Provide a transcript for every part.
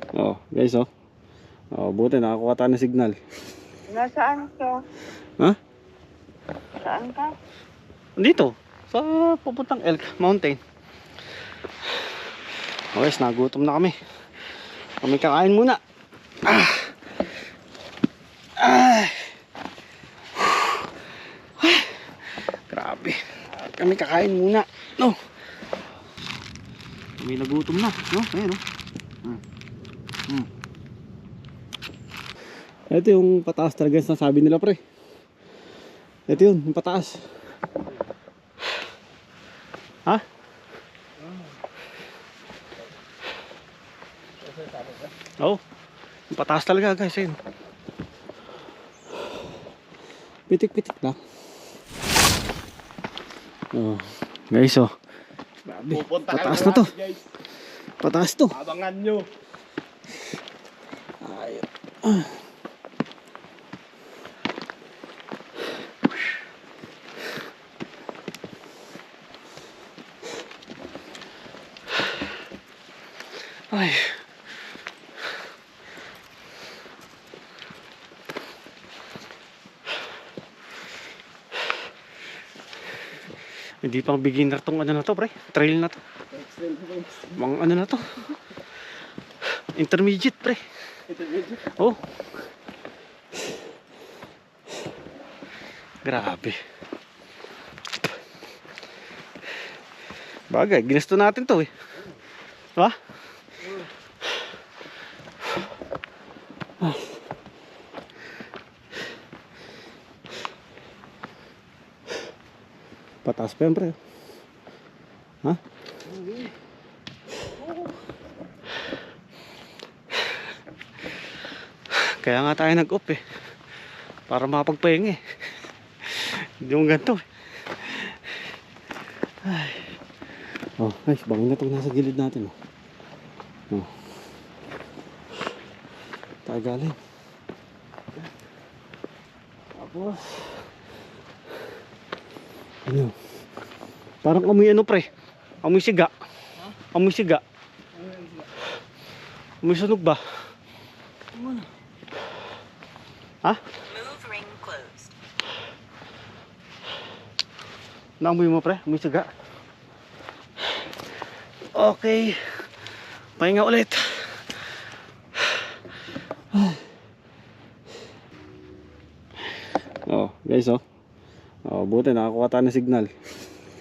Oh, guys, oh. Oh, buti nakakuha tayo ng signal. Nasaan ka? Ha? Saan ka? Dito, sa pupuntang Elk Mountain. Oh, guys, nagutom na kami. Kami kakain muna. Ah. Ah. Grabe. Kami kakain muna. No. Kami nagutom na, no? Ayun, no. Ito yung pataas talaga sa sabi nila, pre. Ito yun, yung pataas. Ha? Oo. Oh, yung pataas talaga, guys. Ayun. Pitik-pitik lang. Oh, guys, oh. Grabe. Pataas na to. Pataas to. Abangan nyo. Ayun. Ay. Hindi pang beginner tong ano na to, pre. Trail na to. Mga ano na to. Intermediate, pre. Oh. Grabe. Bagay, ginusto natin to eh. Diba? Pataas pa yan, pre. Ha? Kaya nga tayo nag-off eh. Para makapagpahinga eh. Hindi mo ganito eh. Ay. Oh, guys, bangin na itong nasa gilid natin. Oh. Tayo galing. Tapos ano? Parang amoy ano, pre? Amoy siga. Amoy siga. Amoy sunog ba? Ha? Move ring closed. Naamoy mo, pre? Amoy siga. Okay. Pahinga ulit. Oh, guys, oh. Oh, buti nakakuha tayo ng signal.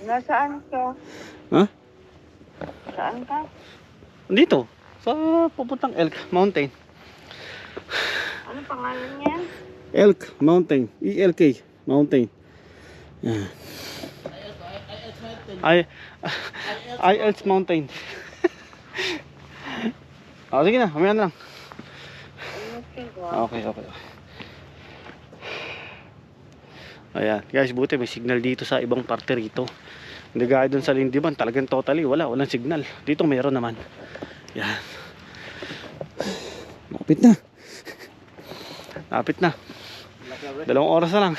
Nasaan ka? Ha? Saan ka? Dito, sa pupuntang Elk Mountain. Ano pangalan niyan? Elk Mountain, ELK Mountain. Yan. IELTS Mountain. Oh, sige na, mamaya na lang. Okay. Ayan, guys, buti may signal dito sa ibang parte rito. Hindi gaya dun sa Lindiban, talagang totally walang signal. Dito mayroon naman. Yan. Lapit na. Lapit na. 2 oras na lang.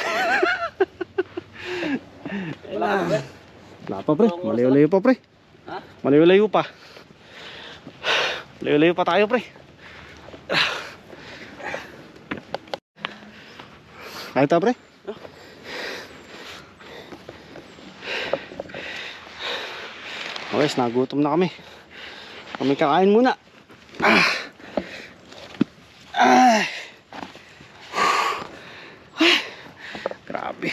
Wala pa, pre. Malayo-layo pa, pre. Malayo-layo pa. Malayo-layo pa tayo, pre. Kahit pre. Okay, nagutom na kami. Kami kakain muna. Grabe.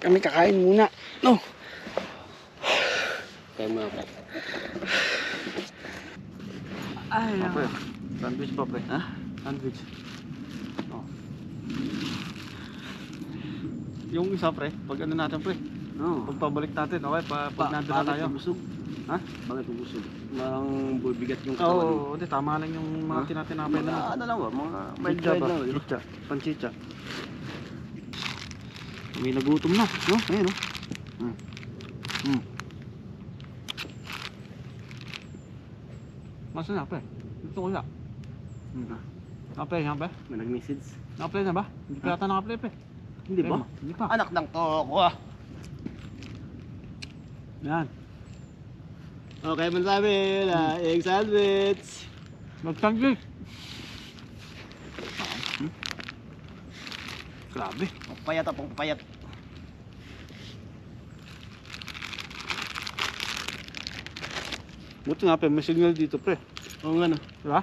Kami kakain muna. No. Kaya mo na, pre. Ay, pre. Sandwich pa, pre. Ha? Sandwich. Oh. Yung isa, pre. Pag ano natin, pre. Oo. Pagpabalik natin, okay? Pag nandun na tayo. Busog? Ha? Bakit busog? Parang bigat yung Oo, katawan. hindi. Tama lang yung mga tinatinapay Mga na. ano lang ba? Mga Chicha ba? lang. Chicha. Panchicha. May nagutom na, no? Ayun, no? Masa na, pre? Gusto ko lang. Na-play na ba? May nag-message. Na-play na ba? Hindi pa yata na-play, pre. Hindi ba? Hindi pa. Anak ng toko ah. Yan. Okay, man sabi na egg sandwich. Magtanggi. Grabe. Payat ako, payat. Buti nga pa, may signal dito pre. Oo nga no. Diba?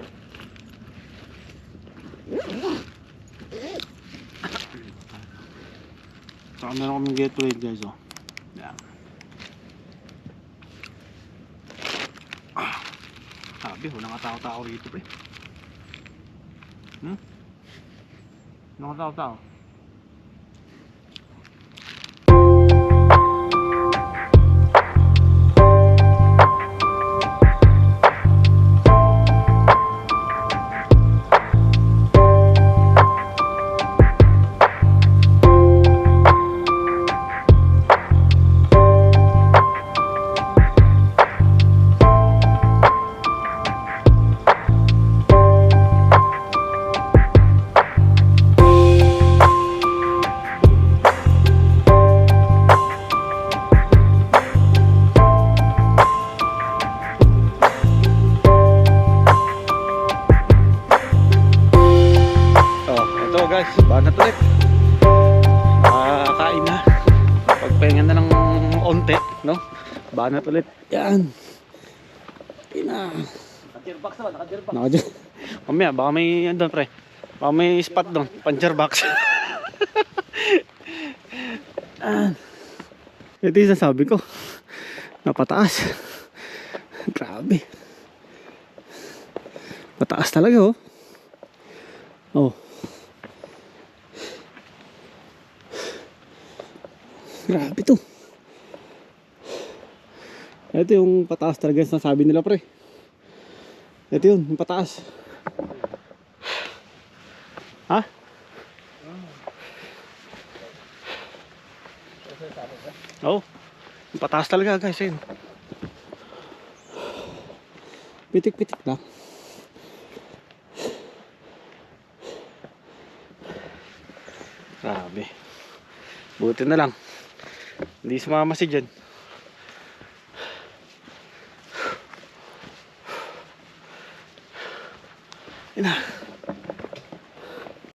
Saka meron kaming Gatorade guys oh. Yan. Sabi, walang katao-tao rito pre. Walang katao-tao. Oh, guys, banat ulit. Kain na. Pagpahinga na ng onte, no? Banat ulit. Yan. Kain na. Naka-gearbox naman, naka-gearbox. Naka-gear. Mamaya, baka may doon, pre. Baka may spot doon. Puncher box. Ito yung sasabi ko. Napataas. Grabe. Mataas talaga, oh. Oh. Grabe to. Ito yung pataas talaga sa sabi nila pre. Ito yun, yung pataas. Ha? Oo. Yung pataas talaga guys yun. Pitik-pitik lang. Grabe. Buti na lang. Hindi sumama si Jen. Ina.